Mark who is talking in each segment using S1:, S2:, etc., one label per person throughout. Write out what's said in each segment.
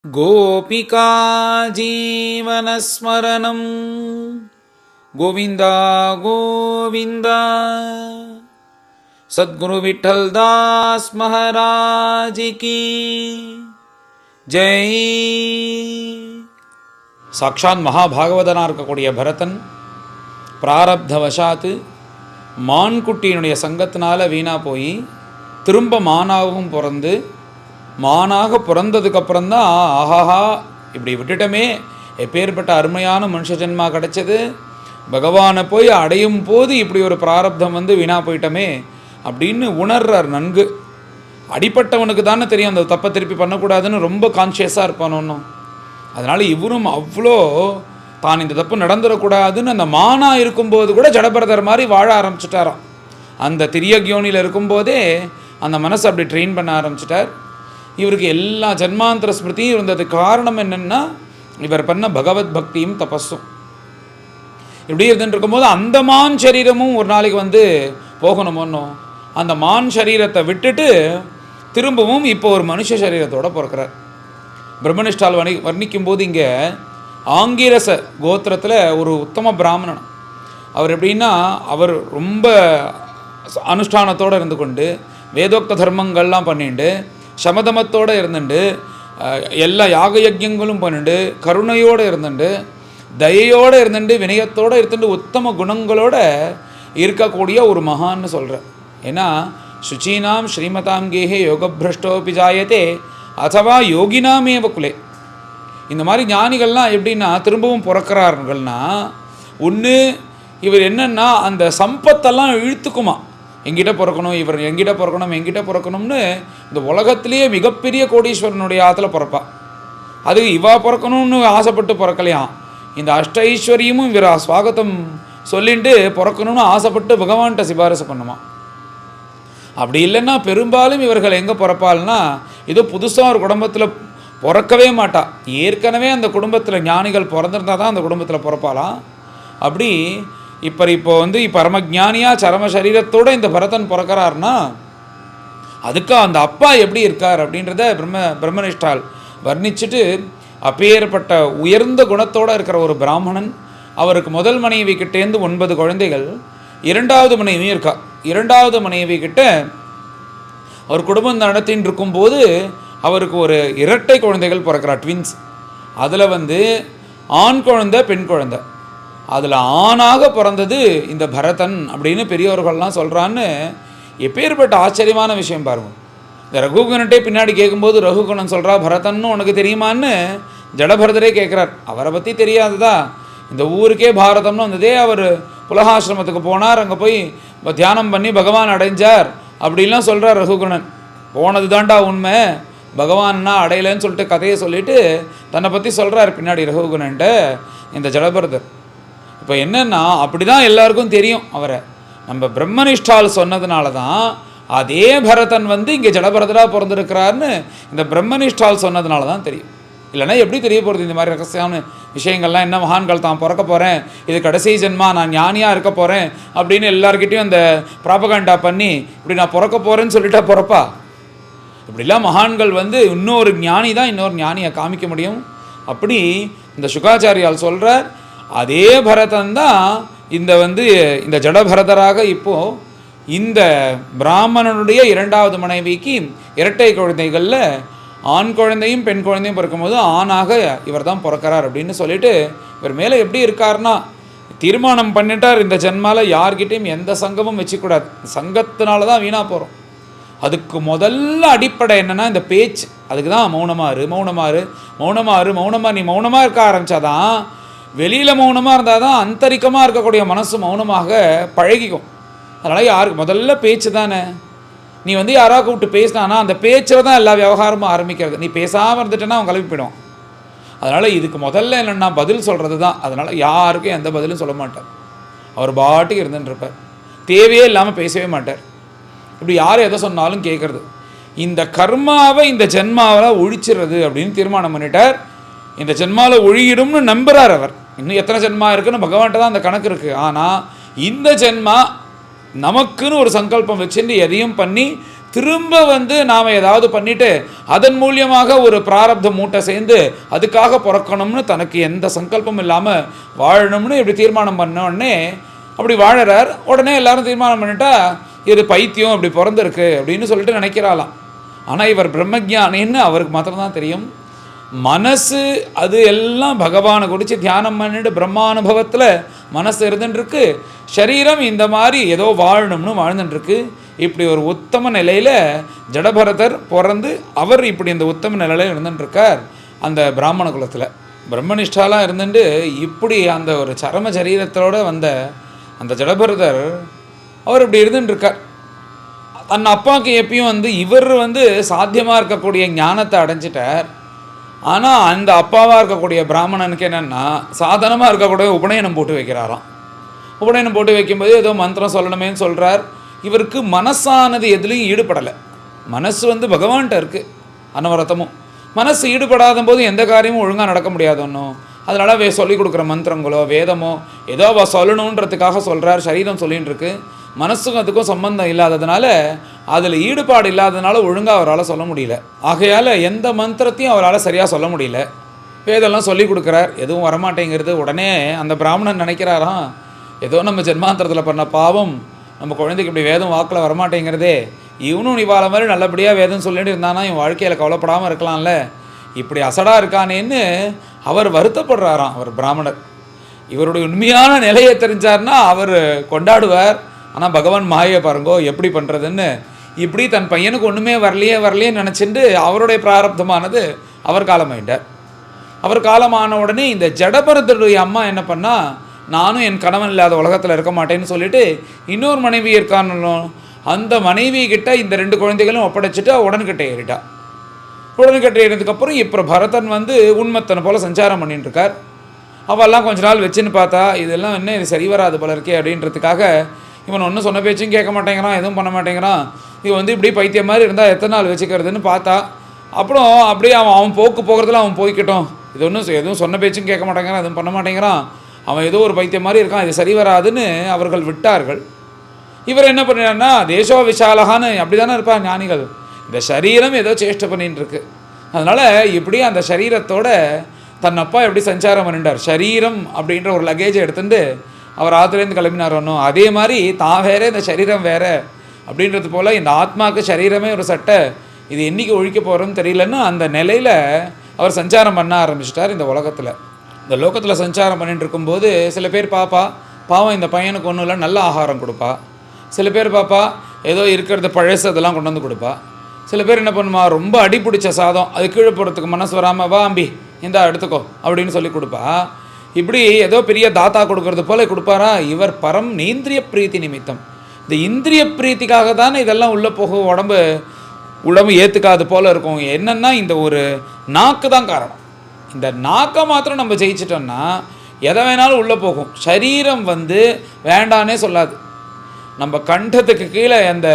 S1: गोपिका जीवनस्मरणं गोविन्दा गोविन्दा। सद्गुरु विठल दास महाराज की जय। சாக்ஷாத் மகாபாகவதனாக இருக்கக்கூடிய பரதன் பிராரப்தவசாத்து மான்குட்டியினுடைய சங்கத்தினால வீணாக போய் திரும்ப மானாகவும் பிறந்து மானாக பிறந்ததுக்கப்புறம்தான் ஆஹாஹா இப்படி விட்டுட்டமே, எப்பேற்பட்ட அருமையான மனுஷ ஜென்மா கிடச்சது, பகவானை போய் அடையும் போது இப்படி ஒரு பிராரப்தம் வந்து வீணாக போயிட்டமே அப்படின்னு உணர்றார். நன்கு அடிப்பட்டவனுக்கு தானே தெரியும் அந்த தப்பை திருப்பி பண்ணக்கூடாதுன்னு ரொம்ப கான்ஷியஸாக இருப்பான் ஒன்றும். அதனால் இவரும் அவ்வளோ தான் இந்த தப்பு நடந்துடக்கூடாதுன்னு அந்த மானா இருக்கும்போது கூட ஜடபரதர் மாதிரி வாழ ஆரம்பிச்சிட்டாராம். அந்த திரியக்யோனியில் இருக்கும்போதே அந்த மனசை அப்படி ட்ரெயின் பண்ண ஆரம்பிச்சிட்டார். இவருக்கு எல்லா ஜன்மாந்திர ஸ்மிருதியும் இருந்ததுக்கு காரணம் என்னென்னா இவர் பண்ண பகவத் பக்தியும் தபஸும். இப்படி இருந்துட்டு இருக்கும்போது அந்த மான் சரீரமும் ஒரு நாளைக்கு வந்து போகணுமோன்னோ அந்த மான் சரீரத்தை விட்டுட்டு திரும்பவும் இப்போ ஒரு மனுஷ சரீரத்தோடு பிறக்கிறார். பிரம்மனிஷ்டால் வர்ணிக்கும் போது இங்கே ஆங்கிரச கோத்திரத்தில் ஒரு உத்தம பிராமணன். அவர் எப்படின்னா அவர் ரொம்ப அனுஷ்டானத்தோடு இருந்து கொண்டு வேதோக்த தர்மங்கள்லாம் பண்ணிட்டு சமதமத்தோடு இருந்துட்டு எல்லா யாக யஜ்யங்களும் பண்ணிட்டு கருணையோடு இருந்துட்டு தயையோடு இருந்துட்டு வினயத்தோடு இருந்துட்டு உத்தம குணங்களோடு இருக்கக்கூடிய ஒரு மகான்னு சொல்கிறார். ஏன்னா சுச்சீனாம் ஸ்ரீமதாம் கேஹே யோகபிரஷ்டோபி ஜாயத்தே அதுவா யோகினாமேவ குலே. இந்த மாதிரி ஞானிகள்லாம் எப்படின்னா திரும்பவும் பிறக்கிறார்கள்னா ஒன்று இவர் என்னென்னா அந்த சம்பத்தெல்லாம் இழுத்துக்குமா, எங்கிட்ட பிறக்கணும், இவர் எங்கிட்ட பிறக்கணும் எங்கிட்ட பிறக்கணும்னு இந்த உலகத்திலேயே மிகப்பெரிய கோடீஸ்வரனுடைய ஆற்றுல பிறப்பா. அது இவா பிறக்கணும்னு ஆசைப்பட்டு பிறக்கலையாம், இந்த அஷ்ட ஐஸ்வர்யமும் இவர் ஸ்வாகத்தம் சொல்லிட்டு பிறக்கணும்னு ஆசைப்பட்டு பகவான்கிட்ட சிபாரிசு பண்ணுமா. அப்படி இல்லைன்னா பெரும்பாலும் இவர்கள் எங்கே பிறப்பாள்னா ஏதோ புதுசாக ஒரு குடும்பத்தில் பிறக்கவே மாட்டா. ஏற்கனவே அந்த குடும்பத்தில் ஞானிகள் பிறந்திருந்தால் தான் அந்த குடும்பத்தில் பிறப்பாளாம். அப்படி இப்போ வந்து பரமஜானியாக சரம சரீரத்தோடு இந்த பரதன் பிறக்கிறார்னா அதுக்கு அந்த அப்பா எப்படி இருக்கார் அப்படின்றத பிரம்மனிஷ்டால் வர்ணிச்சுட்டு, அப்பேற்பட்ட உயர்ந்த குணத்தோடு இருக்கிற ஒரு பிராமணன், அவருக்கு முதல் மனைவி கிட்டேருந்து 9 குழந்தைகள், இரண்டாவது மனைவியும் இருக்கா. இரண்டாவது மனைவி கிட்ட அவர் குடும்பம் நடத்தின்னு இருக்கும்போது அவருக்கு ஒரு இரட்டை குழந்தைகள் பிறக்கிறார், ட்வின்ஸ். அதில் வந்து ஆண் குழந்தை பெண் குழந்தை. அதில் ஆணாக பிறந்தது இந்த பரதன் அப்படின்னு பெரியவர்கள்லாம் சொல்கிறான்னு. எப்பேற்பட்ட ஆச்சரியமான விஷயம் பாருங்கள். இந்த ரகுகுணன்ட்டே பின்னாடி கேட்கும்போது ரகுகுணன் சொல்கிறா, பரதன்னு உனக்கு தெரியுமான்னு ஜடபரதரே கேட்குறார். அவரை பற்றி தெரியாததா, இந்த ஊருக்கே பாரதம்னு வந்ததே அவர் புலகாசிரமத்துக்கு போனார், அங்கே போய் தியானம் பண்ணி பகவான் அடைஞ்சார் அப்படின்லாம் சொல்கிறார் ரகுகுணன். போனது தாண்டா உண்மை, பகவான்னா அடையலைன்னு சொல்லிட்டு கதையை சொல்லிவிட்டு தன்னை பற்றி சொல்கிறார் பின்னாடி ரகுகுணன்ட்ட இந்த ஜடபரதர். இப்போ என்னென்னா அப்படி தான் எல்லாருக்கும் தெரியும் அவரை. நம்ம பிரம்மனிஷ்டால் சொன்னதுனால தான் அதே பரதன் வந்து இங்கே ஜடபரதராக பிறந்திருக்கிறார்னு இந்த பிரம்மனிஷ்டால் சொன்னதுனால தான் தெரியும். இல்லைனா எப்படி தெரிய போகிறது இந்த மாதிரி ரகசியமான விஷயங்கள்லாம்? என்ன மகான்கள் தான் பிறக்க போகிறேன், இது கடைசி ஜென்மா, நான் ஞானியாக இருக்க போகிறேன் அப்படின்னு எல்லார்கிட்டையும் அந்த ப்ராபகண்டா பண்ணி இப்படி நான் பிறக்க போகிறேன்னு சொல்லிட்டா பிறப்பா? இப்படிலாம் மகான்கள் வந்து இன்னொரு ஞானி தான் இன்னொரு ஞானியை காமிக்க முடியும். அப்படி இந்த சுகாச்சாரியால் சொல்கிறார், அதே பரதன் தான் இந்த ஜடபரதராக இப்போது இந்த பிராமணனுடைய இரண்டாவது மனைவிக்கு இரட்டை குழந்தைகளில் ஆண் குழந்தையும் பெண் குழந்தையும் பிறக்கும்போது ஆணாக இவர் தான் பிறக்கிறார் அப்படின்னு சொல்லிட்டு இவர் மேலே எப்படி இருக்காருன்னா தீர்மானம் பண்ணிட்டார், இந்த ஜென்மாவில் யார்கிட்டையும் எந்த சங்கமும் வச்சுக்கூடாது, சங்கத்தினால தான் வீணாக போகிறோம். அதுக்கு முதல்ல அடிப்படை என்னென்னா இந்த பேச்சு. அதுக்கு தான் மௌனமாறு மௌனமாறு மௌனமாறு மௌனமாக நீ மௌனமாக இருக்க ஆரம்பித்தாதான், வெளியில் மௌனமாக இருந்தால் தான் அந்தரிக்கமாக இருக்கக்கூடிய மனசு மௌனமாக பழகிக்கும். அதனால் யாருக்கு முதல்ல பேச்சு தானே. நீ வந்து யாராவது கூப்பிட்டு பேசினானா அந்த பேச்சில் தான் எல்லா விவகாரமும் ஆரம்பிக்கிறது. நீ பேசாமல் இருந்துட்டேன்னா அவன் கிளம்பி போயிடுவான். அதனால் இதுக்கு முதல்ல என்னென்னா பதில் சொல்கிறது தான். அதனால் யாருக்கும் எந்த பதிலும் சொல்ல மாட்டார், அவர் பாட்டுக்கு இருந்துட்டுருப்பார், தேவையே இல்லாமல் பேசவே மாட்டார். இப்படி யார் எதை சொன்னாலும் கேட்குறது. இந்த கர்மாவை இந்த ஜென்மாவில் ஒழிச்சிடுறது அப்படின்னு தீர்மானம் பண்ணிட்டார். இந்த ஜென்மாவில் ஒழியிடும்னு நம்புகிறார் அவர். இன்னும் எத்தனை ஜென்மா இருக்குன்னு பகவான்கிட்ட தான் அந்த கணக்கு இருக்குது. ஆனால் இந்த ஜென்மா நமக்குன்னு ஒரு சங்கல்பம் வச்சுட்டு எதையும் பண்ணி திரும்ப நாம் ஏதாவது பண்ணிவிட்டு அதன் மூலியமாக ஒரு பிராரப்த மூட்டை சேர்ந்து அதுக்காக பிறக்கணும்னு தனக்கு எந்த சங்கல்பம் இல்லாமல் வாழணும்னு இப்படி தீர்மானம் பண்ண உடனே அப்படி வாழறார். உடனே எல்லாரும் தீர்மானம் பண்ணிட்டா இது பைத்தியம் இப்படி பிறந்திருக்கு அப்படின்னு சொல்லிட்டு நினைக்கிறாளாம். ஆனால் இவர் பிரம்மஜானின்னு அவருக்கு மாத்திரம்தான் தெரியும். மனசு அது எல்லாம் பகவானை குறித்து தியானம் பண்ணிட்டு பிரம்மானுபவத்தில் மனசு இருந்துட்டுருக்கு. சரீரம் இந்த மாதிரி ஏதோ வாழணும்னு வாழ்ந்துட்டுருக்கு. இப்படி ஒரு உத்தம நிலையில் ஜடபரதர் பிறந்து அவர் இப்படி இந்த உத்தம நிலையில் இருந்துட்டுருக்கார். அந்த பிராமண குலத்தில் பிரம்மனிஷ்டாலாம் இருந்துட்டு இப்படி அந்த ஒரு சரம சரீரத்தோடு வந்த அந்த ஜடபரதர் அவர் இப்படி இருந்துட்டுருக்கார். தன் அப்பாவுக்கு எப்பயும் இவர் சாத்தியமாக இருக்கக்கூடிய ஞானத்தை அடைஞ்சிட்டார். ஆனால் அந்த அப்பாவாக இருக்கக்கூடிய பிராமணனுக்கு என்னென்னா சாதாரணமாக இருக்கக்கூடிய உபநயனம் போட்டு வைக்கிறாராம். உபநயனம் போட்டு வைக்கும்போது ஏதோ மந்திரம் சொல்லணுமேன்னு சொல்கிறார். இவருக்கு மனசானது எதுலேயும் ஈடுபடலை. மனசு பகவான்கிட்ட இருக்குது அனவரத்தமும். மனசு ஈடுபடாத போது எந்த காரியமும் ஒழுங்காக நடக்க முடியாது ஒன்றும். அதனால் சொல்லிக் கொடுக்குற மந்திரங்களோ வேதமோ ஏதோ அவள் சொல்லணுன்றதுக்காக சொல்கிறார். சரீரம் சொல்லின்னு இருக்கு. மனசுக்கும் அதுக்கும் சம்பந்தம் இல்லாததுனால அதில் ஈடுபாடு இல்லாததுனால ஒழுங்காக அவரால் சொல்ல முடியல. ஆகையால் எந்த மந்திரத்தையும் அவரால் சரியாக சொல்ல முடியல. வேதெல்லாம் சொல்லி கொடுக்குறார், எதுவும் வரமாட்டேங்கிறது. உடனே அந்த பிராமணன் நினைக்கிறாராம், ஏதோ நம்ம ஜென்மாந்திரத்தில் பண்ண பாவம் நம்ம குழந்தைக்கு இப்படி வேதம் வாக்கில் வரமாட்டேங்கிறதே. இவனும் இவாள மாதிரி நல்லபடியாக வேதம் சொல்லிட்டு இருந்தானா இவன் வாழ்க்கையில் கவலைப்படாமல் இருக்கலாம்ல, இப்படி அசடாக இருக்கானேன்னு அவர் வருத்தப்படுறாராம். அவர் பிராமணர் இவருடைய உண்மையான நிலையை தெரிஞ்சார்னா அவர் கொண்டாடுவார். ஆனால் பகவான் மாயை பாருங்கோ எப்படி பண்ணுறதுன்னு இப்படி தன் பையனுக்கு ஒன்றுமே வரலையே நினச்சிட்டு அவருடைய பிராரப்தமானது அவர் காலமாயிட்டார். அவர் காலமான உடனே இந்த ஜடபரதருடைய அம்மா என்ன பண்ணால், நானும் என் கணவன் இல்லாத உலகத்தில் இருக்க மாட்டேன்னு சொல்லிட்டு இன்னொரு மனைவி இருக்கானோ அந்த மனைவி கிட்ட இந்த 2 குழந்தைகளும் ஒப்படைச்சிட்டு உடன்கிட்ட ஏறிட்டா. உடன்கிட்ட ஏறினதுக்கப்புறம் இப்போ பரதன் உண்மத்தனை போல் சஞ்சாரம் பண்ணிட்டு இருக்கார். அவெல்லாம் கொஞ்ச நாள் வச்சுன்னு பார்த்தா இதெல்லாம் என்ன இது சரி வராது போல இருக்கே அப்படின்றதுக்காக இவன் ஒன்றும் சொன்ன பேச்சும் கேட்க மாட்டேங்கிறான், எதுவும் பண்ண மாட்டேங்கிறான். இவன் இப்படி பைத்தியம் மாதிரி இருந்தால் எத்தனை நாள் வச்சுக்கிறதுன்னு பார்த்தா அப்புறம் அப்படியே அவன் போக்கு போகிறதுல அவன் போய்கிட்டோம். இது எதுவும் சொன்ன பேச்சும் கேட்க மாட்டேங்கிறான், எதுவும் பண்ண மாட்டேங்கிறான், அவன் ஏதோ ஒரு பைத்தியம் மாதிரி இருக்கான், இது சரி வராதுன்னு அவர்கள் விட்டார்கள். இவர் என்ன பண்ணினார்னா தேசோ விஷாலகான்னு அப்படி தானே இருப்பார் ஞானிகள். இந்த சரீரம் ஏதோ சேஷ்டை பண்ணிட்டு இருக்கு. அதனால் இப்படி அந்த சரீரத்தோட தன் அப்பா எப்படி சஞ்சாரம் பண்ணிட்டார், சரீரம் அப்படின்ற ஒரு லக்கேஜை எடுத்துட்டு அவர் ஆற்றுலேருந்து கிளம்பினார். ஒன்றும் அதே மாதிரி தான் வேறு இந்த சரீரம் வேறு அப்படின்றது போல் இந்த ஆத்மாவுக்கு சரீரமே ஒரு சட்டை, இது என்றைக்கு ஒழிக்க போகிறோன்னு தெரியலன்னு அந்த நிலையில் அவர் சஞ்சாரம் பண்ண ஆரம்பிச்சிட்டார் இந்த உலகத்தில். இந்த லோகத்தில் சஞ்சாரம் பண்ணிட்டு இருக்கும்போது சில பேர் பாவம் இந்த பையனுக்கு ஒன்றும் இல்லை, நல்ல ஆகாரம் கொடுப்பா. சில பேர் ஏதோ இருக்கிறது பழசு அதெல்லாம் கொண்டு வந்து கொடுப்பா. சில பேர் என்ன பண்ணுமா, ரொம்ப அடிப்பிடிச்ச சாதம் அது கீழே போகிறதுக்கு மனசு வராமல் வா அம்பி இந்தா எடுத்துக்கோ அப்படின்னு சொல்லி கொடுப்பா. இப்படி ஏதோ பெரிய தாத்தா கொடுக்கறது போல கொடுப்பாரா. இவர் பரம் நேந்திரிய பிரீத்தி நிமித்தம், இந்த இந்திரிய பிரீத்திக்காக தானே இதெல்லாம் உள்ளே போகும். உடம்பு ஏற்றுக்காது போல் இருக்கும். என்னென்னா இந்த ஒரு நாக்கு தான் காரணம். இந்த நாக்கை மாத்திரம் நம்ம ஜெயிச்சிட்டோம்னா எதை வேணாலும் உள்ளே போகும். சரீரம் வேண்டானே சொல்லாது. நம்ம கண்டத்துக்கு கீழே அந்த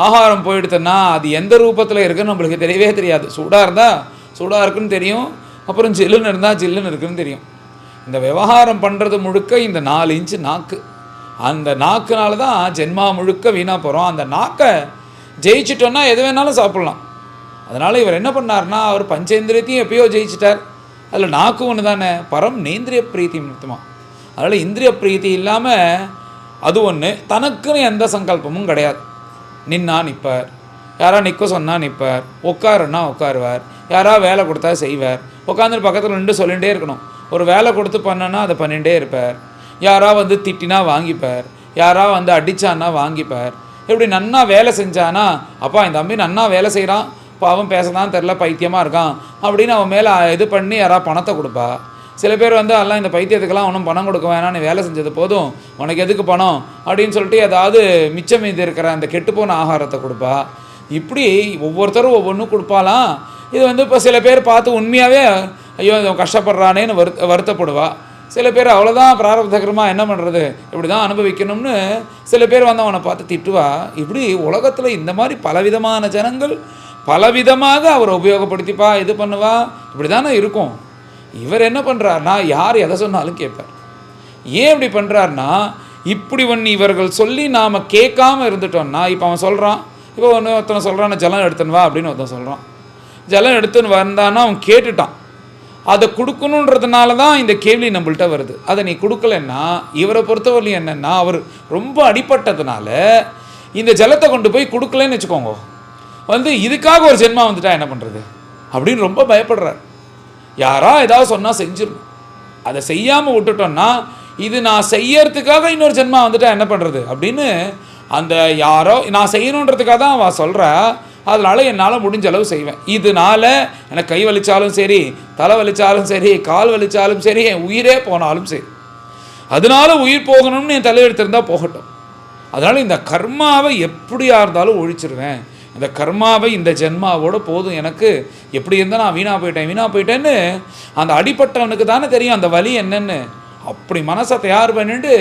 S1: ஆகாரம் போயிடுதுன்னா அது எந்த ரூபத்தில் இருக்குன்னு நம்மளுக்கு தெரியவே தெரியாது. சூடாக இருந்தால் சூடாக இருக்குன்னு தெரியும், அப்புறம் ஜில்லுன்னு இருந்தால் ஜில்லுன்னு இருக்குன்னு தெரியும். இந்த விவகாரம் பண்ணுறது முழுக்க இந்த 4 இன்ச்சு நாக்கு. அந்த நாக்குனால தான் ஜென்மா முழுக்க வீணாக போகிறோம். அந்த நாக்கை ஜெயிச்சிட்டோன்னா எது வேணாலும் சாப்பிட்லாம். அதனால் இவர் என்ன பண்ணார்னா அவர் பஞ்சேந்திரியத்தையும் எப்பயோ ஜெயிச்சிட்டார். அதில் நாக்கு ஒன்று தானே, பரம் நேந்திரிய பிரீத்தி நிமித்தமாக. அதனால் இந்திரிய பிரீத்தி இல்லாமல் அது ஒன்று, தனக்குன்னு எந்த சங்கல்பமும் கிடையாது. நின்னா நிற்பார், யாரா நிற்க சொன்னால் நிற்பார், உட்காருன்னா உட்காருவார், யாரா வேலை கொடுத்தா செய்வார், உட்காந்துட்டு பக்கத்தில் நின்று சொல்லிகிட்டே இருக்கணும். ஒரு வேலை கொடுத்து பண்ணனா அதை பண்ணிகிட்டே இருப்பார். யாரா திட்டினா வாங்கிப்பார், யாரா அடித்தான்னா வாங்கிப்பார். இப்படி நன்னா வேலை செஞ்சானா அப்பா இந்த தம்பி நன்னா வேலை செய்கிறான், பாவம் பேச தான் தெரில பைத்தியமாக இருக்கான் அப்படின்னு அவன் மேலே இது பண்ணி யாரா பணத்தை கொடுப்பா. சில பேர் எல்லாம் இந்த பைத்தியத்துக்கெல்லாம் ஒன்றும் பணம் கொடுக்க வேணாம், நீ வேலை செஞ்சது போதும், உனக்கு எதுக்கு பணம் அப்படின்னு சொல்லிட்டு ஏதாவது மிச்சம் மீது இருக்கிற அந்த கெட்டுப்போன ஆகாரத்தை கொடுப்பா. இப்படி ஒவ்வொருத்தரும் ஒவ்வொன்றும் கொடுப்பாலாம். இது இப்போ சில பேர் பார்த்து உண்மையாகவே ஐயோ கஷ்டப்படுறானேன்னு வருத்தப்படுவா. சில பேர் அவ்வளோதான் பிராரப்தகரமாக என்ன பண்ணுறது இப்படி தான் அனுபவிக்கணும்னு சில பேர் அவனை பார்த்து திட்டுவா. இப்படி உலகத்தில் இந்த மாதிரி பலவிதமான ஜனங்கள் பலவிதமாக அவரை உபயோகப்படுத்திப்பா, இது பண்ணுவா, இப்படி தானே இருக்கும். இவர் என்ன பண்ணுறாருனா யார் எதை சொன்னாலும் கேட்பார். ஏன் இப்படி பண்ணுறாருனா இப்படி இவர்கள் சொல்லி நாம் கேட்காம இருந்துட்டோம்னா, இப்போ அவன் சொல்கிறான் இப்போ ஒருத்தனை சொல்கிறான் ஜலம் எடுத்துன்னு வா அப்படின்னு ஒருத்தன் சொல்கிறான். ஜலம் எடுத்துன்னு வந்தான்னா அவன் கேட்டுட்டான். அதை கொடுக்கணுன்றதுனால தான் இந்த கேள்வி நம்மள்கிட்ட வருது. அதை நீ கொடுக்கலன்னா இவரை பொறுத்தவரையும் என்னென்னா அவர் ரொம்ப அடிப்பட்டதுனால இந்த ஜலத்தை கொண்டு போய் கொடுக்கலன்னு வச்சுக்கோங்க, இதுக்காக ஒரு ஜென்மா வந்துட்டா என்ன பண்ணுறது அப்படின்னு ரொம்ப பயப்படுறார். யாரா ஏதாவது சொன்னால் செஞ்சிடணும். அதை செய்யாமல் விட்டுட்டோன்னா இது நான் செய்யறதுக்காக இன்னொரு ஜென்மா வந்துட்டா என்ன பண்ணுறது அப்படின்னு அந்த யாரோ நான் செய்யணுன்றதுக்காக தான் அவன் சொல்கிறா. அதனால் என்னால் முடிஞ்ச அளவு செய்வேன். இதனால் எனக்கு கை வலிச்சாலும் சரி, தலை வலிச்சாலும் சரி, கால் வலிச்சாலும் சரி, என் உயிரே போனாலும் சரி, அதனால உயிர் போகணும்னு என் தலையெடுத்திருந்தால் போகட்டும். அதனால் இந்த கர்மாவை எப்படியா இருந்தாலும் ஒழிச்சிருவேன். இந்த கர்மாவை இந்த ஜென்மாவோட போதும், எனக்கு எப்படி இருந்தால் நான் வீணாக போயிட்டேன்னு அந்த அடிப்பட்டவனுக்கு தானே தெரியும் அந்த வலி என்னன்னு. அப்படி மனசை தயார் பண்ணிட்டு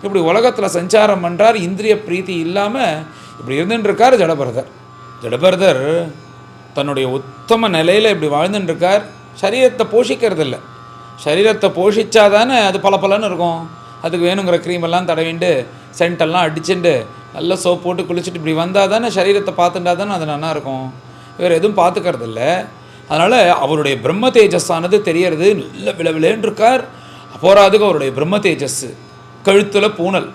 S1: இப்படி உலகத்தில் சஞ்சாரம் பண்ணுறார். இந்திரிய பிரீத்தி இல்லாமல் இப்படி இருந்துட்டுருக்கார் ஜடபரதர். ஜடபரதர் தன்னுடைய உத்தம நிலையில் இப்படி வாழ்ந்துட்டுருக்கார். சரீரத்தை போஷிக்கிறது இல்லை. சரீரத்தை போஷிச்சா தானே அது பலன்னு இருக்கும். அதுக்கு வேணுங்கிற க்ரீமெல்லாம் தடவிண்டு சென்டெல்லாம் அடிச்சுட்டு நல்லா சோப் போட்டு குளிச்சுட்டு இப்படி வந்தால் தானே சரீரத்தை பார்த்துட்டா தானே அது நல்லா இருக்கும். வேறு எதுவும் பார்த்துக்கிறது இல்லை. அதனால் அவருடைய பிரம்ம தேஜஸ்ஸானது தெரியறது. நல்ல விளவிலேன்னு இருக்கார். போராதுக்கு அவருடைய பிரம்ம தேஜஸ். கழுத்தில் பூனல்,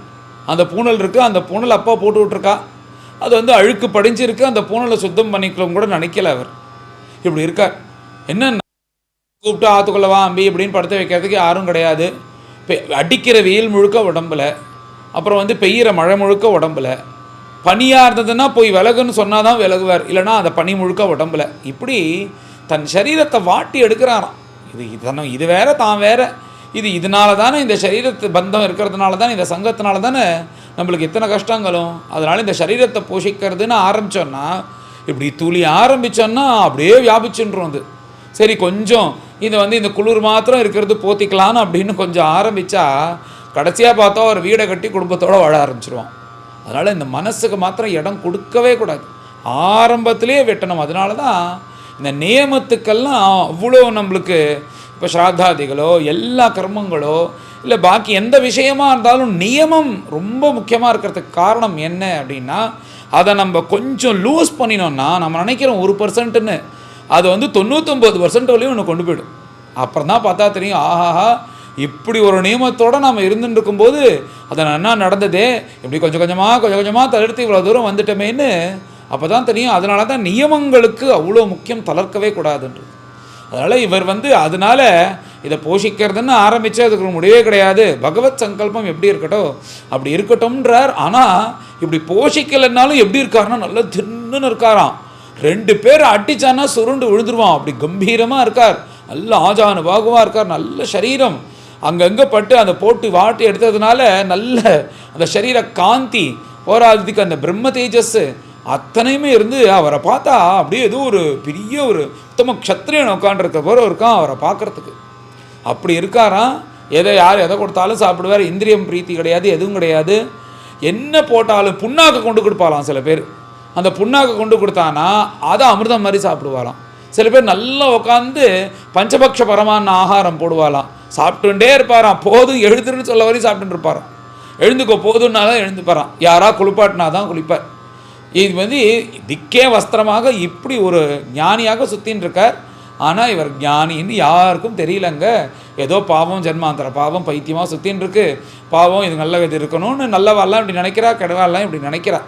S1: அந்த பூனல் இருக்குது. அந்த பூனல் அப்பா போட்டு விட்ருக்கா. அது அழுக்கு படிஞ்சிருக்கு. அந்த பூனலை சுத்தம் பண்ணிக்கலாம் கூட நினைக்கல அவர். இப்படி இருக்கார். என்னென்ன கூப்பிட்டு ஆற்றுக்குள்ள வா அம்பி அப்படின்னு படுத்த வைக்கிறதுக்கு யாரும் கிடையாது. அடிக்கிற வெயில் முழுக்க உடம்புல, அப்புறம் பெய்கிற மழை முழுக்க உடம்புல, பனியாக இருந்ததுன்னா போய் விலகுன்னு சொன்னால் தான் விலகுவார், இல்லைனா அந்த பனி முழுக்க உடம்புல. இப்படி தன் சரீரத்தை வாட்டி எடுக்கிறாராம். இது வேற தான் வேற. இதனால தானே இந்த சரீரத்து பந்தம் இருக்கிறதுனால தானே, இந்த சங்கத்தினால தானே நம்மளுக்கு எத்தனை கஷ்டங்களும். அதனால் இந்த சரீரத்தை போஷிக்கிறதுன்னு ஆரம்பித்தோன்னா, இப்படி துளி ஆரம்பித்தோன்னா அப்படியே வியாபிச்சுன்றோம். அது சரி கொஞ்சம் இந்த குளிர் மாத்திரம் இருக்கிறது போத்திக்கலான்னு அப்படின்னு கொஞ்சம் ஆரம்பித்தா கடைசியாக பார்த்தா ஒரு வீடை கட்டி குடும்பத்தோடு வாழ ஆரம்பிச்சிருவோம். அதனால் இந்த மனசுக்கு மாத்திரம் இடம் கொடுக்கவே கூடாது. ஆரம்பத்திலே வெட்டணும். அதனால தான் இந்த நியமத்துக்கெல்லாம் அவ்வளோ நம்மளுக்கு இப்போ ஸ்ராத்தாதிகளோ எல்லா கர்மங்களோ இல்லை பாக்கி எந்த விஷயமாக இருந்தாலும் நியமம் ரொம்ப முக்கியமாக இருக்கிறதுக்கு காரணம் என்ன அப்படின்னா, அதை நம்ம கொஞ்சம் லூஸ் பண்ணினோன்னா நம்ம நினைக்கிறோம் 1%ன்னு, அது 99% வரையும் ஒன்று கொண்டு போய்டும். அப்புறம் தான் பார்த்தா தெரியும், ஆஹாஹா இப்படி ஒரு நியமத்தோடு நாம் இருந்துட்டு இருக்கும்போது அதை என்ன நடந்ததே, இப்படி கொஞ்சம் கொஞ்சமாக தளர்த்து இவ்வளோ தூரம் வந்துட்டோமேன்னு அப்போ தான் தெரியும். அதனால தான் நியமங்களுக்கு அவ்வளோ முக்கியம், தளர்க்கவே கூடாதுன்றது. அதனால் இவர் அதனால் இதை போஷிக்கிறதுன்னு ஆரம்பித்து அதுக்கு முடிவே கிடையாது. பகவத் சங்கல்பம் எப்படி இருக்கட்டும் அப்படி இருக்கட்டும்ன்றார். ஆனால் இப்படி போஷிக்கலைன்னாலும் எப்படி இருக்காருன்னா நல்லா தின்னுன்னு இருக்காராம். 2 பேர் அடித்தானா சுருண்டு விழுந்துருவான். அப்படி கம்பீரமாக இருக்கார். நல்ல ஆஜானுபாகுவாக இருக்கார். நல்ல சரீரம் அங்கங்கே பட்டு அந்த போட்டு வாட்டி எடுத்ததுனால நல்ல அந்த சரீர காந்தி போராததுக்கு அந்த பிரம்ம தேஜஸ் அத்தனையுமே இருந்து அவரை பார்த்தா அப்படியே ஏதோ ஒரு பெரிய ஒரு உத்தம க்ஷத்ரியன் உட்காண்டிருக்க போகிற இருக்கான் அவரை பார்க்குறதுக்கு. அப்படி இருக்காராம். யார் எதை கொடுத்தாலும் சாப்பிடுவார். இந்திரியம் பிரீத்தி கிடையாது, எதுவும் கிடையாது. என்ன போட்டாலும் புண்ணாக்கு கொண்டு கொடுப்பாலாம் சில பேர். அந்த புண்ணாக்கு கொண்டு கொடுத்தானா அதை அமிர்தம் மாதிரி சாப்பிடுவாராம். சில பேர் நல்லா உட்காந்து பஞ்சபக்ஷ பரமான ஆகாரம் போடுவாலாம். சாப்பிட்டுட்டே இருப்பாராம். போதும் எழுதுன்னு சொல்ல வரையும் சாப்பிட்டுட்டு இருப்பாராம். எழுந்துக்கோ போதுன்னா தான் எழுந்துப்பாராம். யாரா குளிப்பாட்டினா தான் குளிப்பார். இது திக்கே வஸ்திரமாக இப்படி ஒரு ஞானியாக சுற்றின்னு இருக்கார். ஆனால் இவர் ஞானின்னு யாருக்கும் தெரியலங்க. ஏதோ பாவம் ஜென்மாந்திர பாவம் பைத்தியமாக சுற்றின்னு இருக்கு. பாவம் இது நல்ல இது இருக்கணும்னு நல்லவாலாம் இப்படி நினைக்கிறா, கெடவாலாம் இப்படி நினைக்கிறா.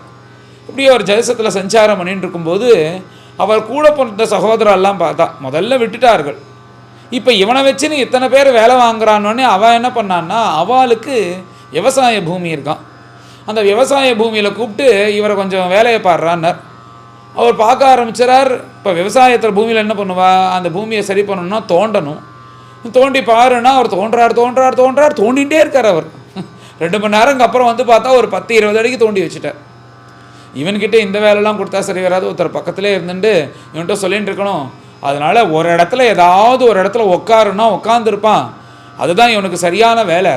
S1: இப்படி அவர் ஜெயசத்தில் சஞ்சாரம் பண்ணிட்டு இருக்கும்போது அவர் கூட போன சகோதரெல்லாம் பார்த்தா முதல்ல விட்டுட்டார்கள். இப்போ இவனை வச்சுன்னு இத்தனை பேர் வேலை வாங்குறான்னொடனே அவள் என்ன பண்ணான்னா, அவளுக்கு விவசாய பூமி இருக்கான். அந்த விவசாய பூமியில் கூப்பிட்டு இவரை கொஞ்சம் வேலையை பாடுறான்னார். அவர் பார்க்க ஆரம்பிச்சார். இப்போ விவசாயத்தில் பூமியில் என்ன பண்ணுவா, அந்த பூமியை சரி பண்ணணும்னா தோண்டணும். தோண்டி பாருன்னா அவர் தோன்றார் தோண்டிகிட்டே இருக்கார். அவர் 2 மணி நேரத்துக்கு அப்புறம் பார்த்தா ஒரு 10-20 அடிக்கு தோண்டி வச்சுட்டார். இவன்கிட்ட இந்த வேலைலாம் கொடுத்தா சரி வராது. ஒருத்தர் பக்கத்துலேயே இருந்துட்டு இவன்கிட்ட சொல்லிகிட்டு இருக்கணும். அதனால் ஒரு இடத்துல ஏதாவது ஒரு இடத்துல உட்காருன்னா உட்காந்துருப்பான். அதுதான் இவனுக்கு சரியான வேலை.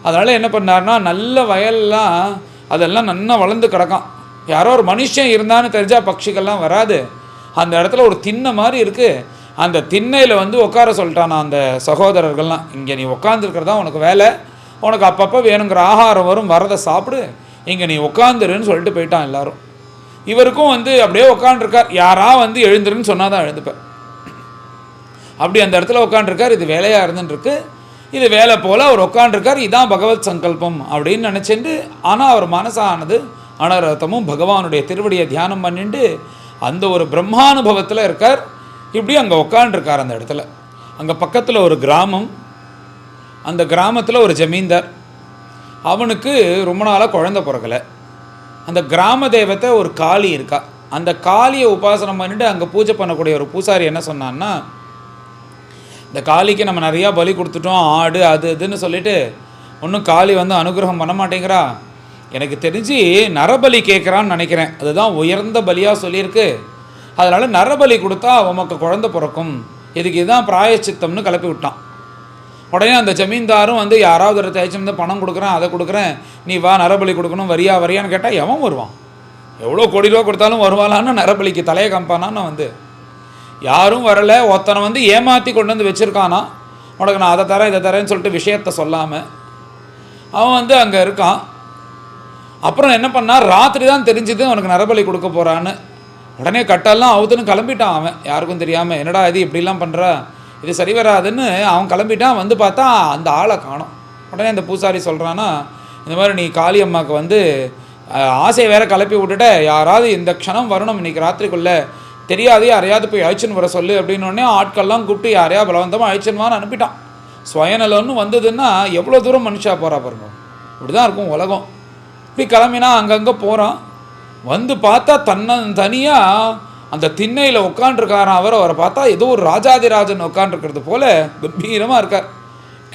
S1: அதனால் என்ன பண்ணார்னா, நல்ல வயல்லாம் அதெல்லாம் நல்லா வளர்ந்து கிடக்கான். யாரோ ஒரு மனுஷன் இருந்தான்னு தெரிஞ்சால் பட்சிகள்லாம் வராது. அந்த இடத்துல ஒரு திண்ணை மாதிரி இருக்குது. அந்த திண்ணையில் உட்கார சொல்லிட்டான் அந்த சகோதரர்கள்லாம். இங்கே நீ உட்காந்துருக்கிறதா உனக்கு வேலை. உனக்கு அப்பப்போ வேணுங்கிற ஆகாரம் வரும், வரதை சாப்பிடு, இங்கே நீ உட்காந்துருன்னு சொல்லிட்டு போயிட்டான் எல்லாரும். இவருக்கும் வந்து அப்படியே உட்காண்டிருக்கார். யாரா வந்து எழுந்துருன்னு சொன்னால் தான் எழுந்துப்பார். அப்படி அந்த இடத்துல உட்காண்டிருக்கார். இது வேலையாக இருந்துருக்கு. இது வேலை போல் அவர் உட்காண்டிருக்கார். இதான் பகவத் சங்கல்பம் அப்படின்னு நினச்சிட்டு, ஆனால் அவர் மனசானது அனரத்தமும் பகவானுடைய திருவடியை தியானம் பண்ணிட்டு அந்த ஒரு பிரம்மானுபவத்தில் இருக்கார். இப்படி அங்கே உட்காண்டிருக்கார். அந்த இடத்துல அங்கே பக்கத்தில் ஒரு கிராமம். அந்த கிராமத்தில் ஒரு ஜமீன்தார். அவனுக்கு ரொம்ப நாளாக குழந்தை பிறக்கலை. அந்த கிராம தேவத்தை ஒரு காளி இருக்கா. அந்த காளியை உபாசனம் பண்ணிட்டு அங்கே பூஜை பண்ணக்கூடிய ஒரு பூசாரி என்ன சொன்னான்னா, இந்த காளிக்கு நம்ம நிறையா பலி கொடுத்துட்டோம், ஆடு அது இதுன்னு சொல்லிட்டு ஒன்றும் காளி வந்து அனுகிரகம் பண்ண மாட்டேங்கிறா. எனக்கு தெரிஞ்சு நரபலி கேட்குறான்னு நினைக்கிறேன். அதுதான் உயர்ந்த பலியாக சொல்லியிருக்கு. அதனால் நரபலி கொடுத்தா உமக்கு குழந்தை பிறக்கும், இதுக்கு இதுதான் பிராயச்சித்தம்னு கிளப்பி விட்டான். உடனே அந்த ஜமீன்தாரும் வந்து யாராவது ஒரு தேய்ச்சி வந்து பணம் கொடுக்குறேன், அதை கொடுக்குறேன், நீ வா நரபலி கொடுக்கணும், வரியான்னு கேட்டால் எவன் வருவான்? எவ்வளோ கோடி ரூபா கொடுத்தாலும் வருவாளான்னு நரபலிக்கு தலையை காமிப்பானான்னு வந்து யாரும் வரலை. ஒருத்தனை வந்து ஏமாற்றி கொண்டு வந்து வச்சுருக்கானா, உனக்கு நான் அதை தரேன் இதை தரேன்னு சொல்லிட்டு விஷயத்த சொல்லாமல் அவன் வந்து அங்கே இருக்கான். அப்புறம் என்ன பண்ணால், ராத்திரி தான் தெரிஞ்சுது அவனுக்கு நரபலி கொடுக்க போகிறான்னு. உடனே கட்டெல்லாம் அவுத்துன்னு கிளம்பிட்டான் அவன், யாருக்கும் தெரியாமல். என்னடா இது இப்படிலாம் பண்ணுறா, இது சரி வராதுன்னு அவன் கிளம்பிட்டான். வந்து பார்த்தா அந்த ஆளை காணோம். உடனே அந்த பூசாரி சொல்கிறான்னா, இந்த மாதிரி நீ காளியம்மாவுக்கு வந்து ஆசையை வேற கிளப்பி விட்டுட்ட, யாராவது இந்த க்ஷணம் வரணும் இன்றைக்கி ராத்திரிக்குள்ளே, தெரியாது யாரையாவது போய் அழிச்சுன்னு வர சொல்லு அப்படின்னோடனே ஆட்கள்லாம் கூப்பிட்டு யாரையா பலவந்தமாக அழிச்சுன்னுவான்னு அனுப்பிட்டான். ஸ்வயநலன்னு வந்ததுன்னா எவ்வளோ தூரம் மனுஷா போகிறா பாருங்க. இப்படி தான் இருக்கும் உலகம். இப்படி கிளம்பினா அங்கங்கே போகிறான். வந்து பார்த்தா தனியாக அந்த திண்ணையில் உட்காண்டிருக்காரான். அவரை பார்த்தா ஏதோ ஒரு ராஜாதிராஜன் உட்காண்டிருக்கிறது போல் கம்பீரமாக இருக்கார்.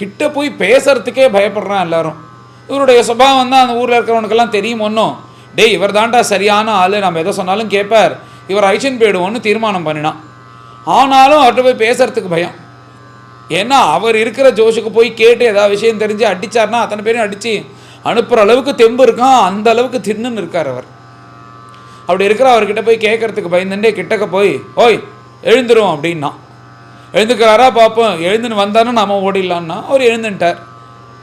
S1: கிட்ட போய் பேசுறதுக்கே பயப்படுறான் எல்லாரும். இவருடைய சுபாவம் தான் அந்த ஊரில் இருக்கிறவனுக்கெல்லாம் தெரியும். ஒன்றும் டேய் இவர் தாண்டா சரியான ஆள், நம்ம எதை சொன்னாலும் கேட்பார், இவர் ஐச்சன் போயிடுவோன்னு தீர்மானம் பண்ணினான். ஆனாலும் அவர்கிட்ட போய் பேசுறதுக்கு பயம். ஏன்னா அவர் இருக்கிற ஜோஷுக்கு போய் கேட்டு ஏதாவது விஷயம் தெரிஞ்சு அடித்தார்னா அத்தனை பேரையும் அடித்து அனுப்புகிற அளவுக்கு தெம்பு இருக்கான். அந்த அளவுக்கு தின்னுன்னு இருக்கார் அவர். அப்படி இருக்கிற அவர்கிட்ட போய் கேட்கறதுக்கு பயந்துட்டே கிட்டக்க போய் ஓய் எழுந்துரும் அப்படின்னா. எழுந்துக்கிறாரா பார்ப்போம். எழுந்துன்னு வந்தானே நம்ம ஓடிடலான்னா அவர் எழுந்துட்டார்.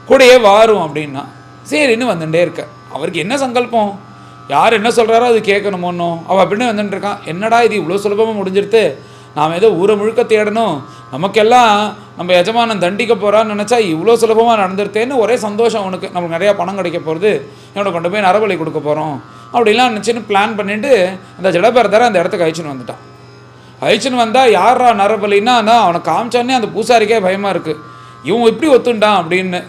S1: கூடையே வாரும் அப்படின்னா சரின்னு வந்துட்டே இருக்க. அவருக்கு என்ன சங்கல்பம், யார் என்ன சொல்கிறாரோ அது கேட்கணும் ஒன்றும். அவள் அப்படின்னு வந்துட்டு இருக்கான். என்னடா இது இவ்வளோ சுலபமாக முடிஞ்சிருத்து, நாம் ஏதோ ஊரை முழுக்க தேடணும், நமக்கெல்லாம் நம்ம எஜமானன் தண்டிக்க போகிறான்னு நினச்சா இவ்வளோ சுலபமாக நடந்துருத்தேன்னு ஒரே சந்தோஷம் அவனுக்கு. நமக்கு நிறையா பணம் கிடைக்க போகிறது, என்னோட கொண்டு போய் நரபலி கொடுக்க போகிறோம் அப்படிலாம் நினச்சின்னு பிளான் பண்ணிவிட்டு அந்த ஜடபரதரை அந்த இடத்துக்கு அழிச்சுன்னு வந்துட்டான். அழிச்சுன்னு வந்தால் யாரா நரபலின்னா அவனை காமிச்சானே அந்த பூசாரிக்கே பயமாக இருக்குது, இவன் இப்படி ஒத்துண்டான் அப்படின்னு.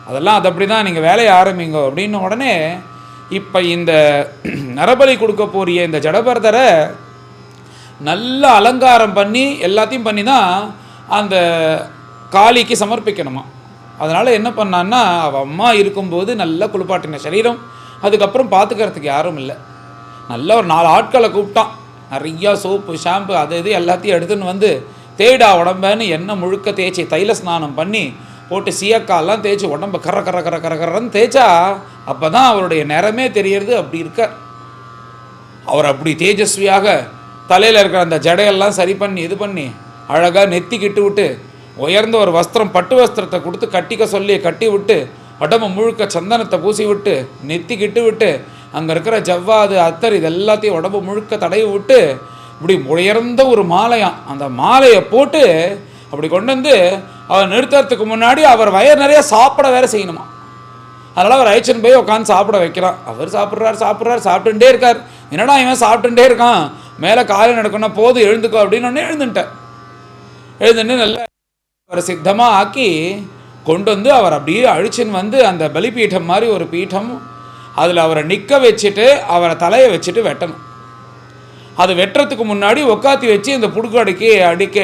S1: அதெல்லாம் அது அப்படி தான், நீங்கள் வேலையை ஆரம்பிங்க அப்படின்னு. உடனே இப்போ இந்த நரபலி கொடுக்க போறிய இந்த ஜடபரதரை நல்ல அலங்காரம் பண்ணி எல்லாத்தையும் பண்ணி தான் அந்த காளிக்கு சமர்ப்பிக்கணுமா. அதனால் என்ன பண்ணான்னா, அவள் அம்மா இருக்கும்போது நல்லா குளிப்பாட்டின சரீரம், அதுக்கப்புறம் பார்த்துக்கிறதுக்கு யாரும் இல்லை. நல்ல ஒரு 4 ஆட்களை கூப்பிட்டான். நிறையா சோப்பு ஷாம்பு அது இது எல்லாத்தையும் எடுத்துன்னு வந்து தேடா உடம்புன்னு எண்ணெய் முழுக்க தேய்ச்சி தைல ஸ்நானம் பண்ணி போட்டு சீயக்காலாம் தேய்ச்சி உடம்பை கரன்னு தேய்ச்சா அப்போ தான் அவருடைய நிறமே தெரியறது. அப்படி இருக்கார் அவர். அப்படி தேஜஸ்வியாக தலையில் இருக்கிற அந்த ஜடையெல்லாம் சரி பண்ணி இது பண்ணி அழகாக நெத்திக்கிட்டு விட்டு உயர்ந்த ஒரு வஸ்திரம் பட்டு வஸ்திரத்தை கொடுத்து கட்டிக்க சொல்லி கட்டி விட்டு உடம்பு முழுக்க சந்தனத்தை பூசி விட்டு நெத்திக்கிட்டு விட்டு அங்கே இருக்கிற ஜவ்வாது அத்தர் இது எல்லாத்தையும் உடம்பு முழுக்க தடவி விட்டு இப்படி உயர்ந்த ஒரு மாலையாம். அந்த மாலையை போட்டு அப்படி கொண்டு வந்து அவர் நிறுத்துறதுக்கு முன்னாடி அவர் வயர் நிறைய சாப்பிட வேற செய்யணுமா. அதனால் அவர் அழைச்சின்னு போய் உட்காந்து சாப்பிட வைக்கிறான். அவர் சாப்பிட்டுட்டே இருக்கார். என்னடா இவன் சாப்பிட்டுட்டே இருக்கான், மேலே காலை நடக்கணும், போது எழுந்துக்கோ அப்படின்னு ஒன்று எழுந்துட்டேன். எழுந்துட்டு நல்லா அவரை சித்தமாக ஆக்கி கொண்டு வந்து அவர் அப்படியே அழிச்சின்னு வந்து அந்த பலிபீடம் மாதிரி ஒரு பீடம், அதில் அவரை நிற்க வச்சுட்டு அவரை தலையை வச்சுட்டு வெட்டணும். அது வெட்டுறதுக்கு முன்னாடி உக்காத்தி வச்சு இந்த புடுக்கு அடிக்க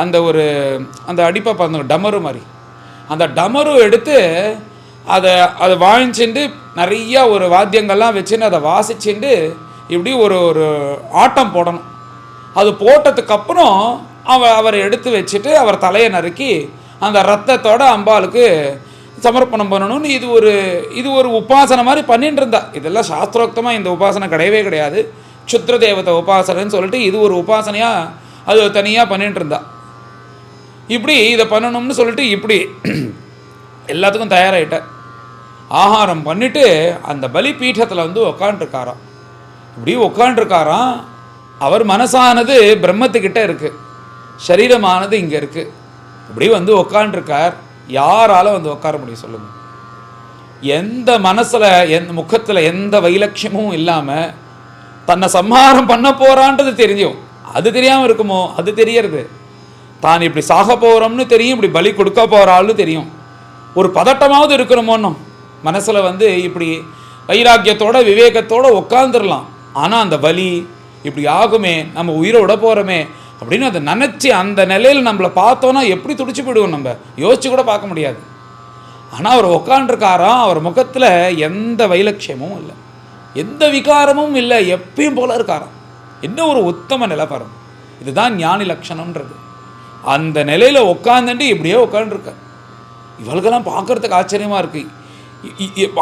S1: அந்த அடிப்பை பார்த்து டமரு மாதிரி அந்த டமரு எடுத்து அதை வாழ்ந்துட்டு நிறையா ஒரு வாத்தியங்கள்லாம் வச்சுன்னு அதை வாசிச்சுட்டு இப்படி ஒரு ஆட்டம் போடணும். அது போட்டதுக்கப்புறம் அவரை எடுத்து வச்சுட்டு அவர் தலையை நறுக்கி அந்த ரத்தத்தோட அம்பாளுக்கு சமர்ப்பணம் பண்ணணும்னு இது ஒரு உபாசனை மாதிரி பண்ணிட்டு இருந்தா. இதெல்லாம் சாஸ்திரோக்தமாக இந்த உபாசனை கிடையவே கிடையாது. க்ஷுத்ர தேவதை உபாசனைன்னு சொல்லிட்டு இது ஒரு உபாசனையாக அது தனியாக பண்ணிட்டு இருந்தா. இப்படி இதை பண்ணணும்னு சொல்லிட்டு இப்படி எல்லாத்துக்கும் தயாராகிட்டார். ஆகாரம் பண்ணிவிட்டு அந்த பலி பீட்டத்தில் வந்து உக்காண்டிருக்காராம். இப்படி உட்காண்டிருக்காராம். அவர் மனசானது பிரம்மத்துக்கிட்ட இருக்குது, சரீரமானது இங்கே இருக்குது. இப்படி வந்து உட்காண்டிருக்கார். யாரால் வந்து உட்கார முடியும் சொல்லுங்கள்? எந்த மனசில் எந்த முகத்தில் எந்த வைலட்சியமும் இல்லாமல் தன்னை சம்ஹாரம் பண்ண போகிறான்றது தெரியும். அது தெரியாமல் இருக்குமோ? அது தெரியறது. தான் இப்படி சாக போகிறோம்னு தெரியும், இப்படி பலி கொடுக்க போகிறாள்னு தெரியும். ஒரு பதட்டமாவது இருக்கணுமோன்னு மனசில் வந்து இப்படி வைராக்கியத்தோட விவேகத்தோடு உட்காந்துடலாம். ஆனால் அந்த பலி இப்படி ஆகுமே, நம்ம உயிரை விட போகிறோமே அப்படின்னு அதை நினச்சி அந்த நிலையில் நம்மளை பார்த்தோன்னா எப்படி துடிச்சு போயிடுவோம், நம்ம யோசிச்சு கூட பார்க்க முடியாது. ஆனால் அவர் உட்காண்டிருக்காராம். அவர் முகத்தில் எந்த வைலட்சியமும் இல்லை, எந்த விகாரமும் இல்லை, எப்பயும் போல இருக்காராம். என்ன ஒரு உத்தம நிலை பாருங்க. இதுதான் ஞானி லட்சணம்ன்றது. அந்த நிலையில் உட்காந்துட்டு இப்படியே உட்காந்துருக்கார். இவளுக்கெல்லாம் பார்க்குறதுக்கு ஆச்சரியமாக இருக்குது.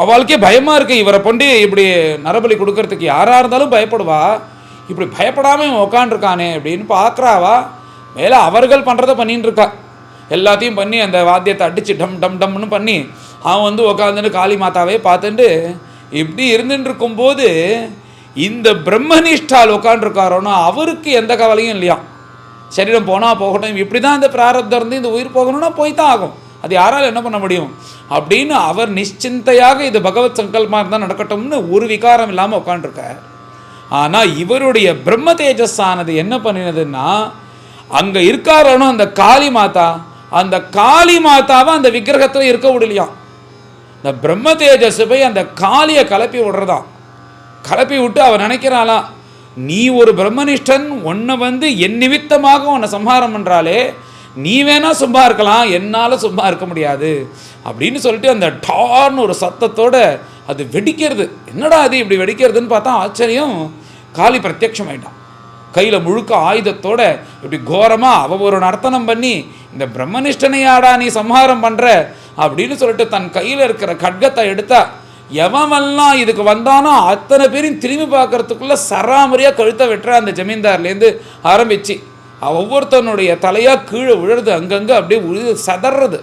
S1: அவளுக்கே பயமாக இருக்குது. இவரை கொண்டு இப்படி நரபலி கொடுக்கறதுக்கு யாராக இருந்தாலும் பயப்படுவா. இப்படி பயப்படாமல் இவன் உட்காண்டிருக்கானே அப்படின்னு பார்க்குறாவா. மேலே அவர்கள் பண்ணுறதை பண்ணின்னு இருக்கா. எல்லாத்தையும் பண்ணி அந்த வாத்தியத்தை அடித்து டம் டம் டம்னு பண்ணி அவன் வந்து உட்காந்துட்டு காளி மாதாவே பார்த்துட்டு இப்படி இருந்துட்டு இருக்கும்போது இந்த பிரம்மனிஷ்டால் உட்காண்டிருக்காரோன்னா அவருக்கு எந்த கவலையும் இல்லையா. சரீரம் போனால் போகட்டும், இப்படி தான் இந்த பிராரப்தம் இருந்து இந்த உயிர் போகணும்னா போய் தான் ஆகும், அது யாரால் என்ன பண்ண முடியும் அப்படின்னு அவர் நிশ্চিந்தையாக இது பகவத் சங்கல்பமாக இருந்தால் நடக்கட்டும்னு ஒரு விகாரம் இல்லாமல் உட்காண்டிருக்கார். ஆனால் இவருடைய பிரம்ம தேஜஸ் ஆனது என்ன பண்ணினதுன்னா, அங்கே இருக்காரோனோ அந்த காளி மாதா, அந்த காளி மாதாவை அந்த விக்கிரகத்தில் இருக்க விடலையாம். இந்த பிரம்ம தேஜஸ் போய் அந்த காளியை கிளப்பி விடுறதான். கிளப்பி விட்டு அவர் நினைக்கிறாளாம், நீ ஒரு பிரம்மனிஷ்டன், உன்னை வந்து என் நிமித்தமாக உன்னை சம்ஹாரம் பண்ணுறாளே, நீ வேணா சும்மா இருக்கலாம், என்னால் சும்மா இருக்க முடியாது அப்படின்னு சொல்லிட்டு அந்த டார்னு ஒரு சத்தத்தோட அது வெடிக்கிறது. என்னடா அது இப்படி வெடிக்கிறதுன்னு பார்த்தா ஆச்சரியம், காளி பிரத்யட்சம் ஆயிட்டான். கையில் முழுக்க ஆயுதத்தோட இப்படி கோரமாக அவ ஒரு நர்த்தனம் பண்ணி, இந்த பிரம்மனிஷ்டனையாடா நீ சம்ஹாரம் பண்ணுற அப்படின்னு சொல்லிட்டு தன் கையில் இருக்கிற கட்கத்தை எடுத்தா. எவமெல்லாம் இதுக்கு வந்தானோ அத்தனை பேரையும் திரும்பி பார்க்கறதுக்குள்ளே சராமரியாக கழுத்தை வெட்டுற அந்த ஜமீன்தார்லேருந்து ஆரம்பிச்சு ஒவ்வொருத்தனுடைய தலையாக கீழே விழுறது, அங்கங்கே அப்படியே செதறது.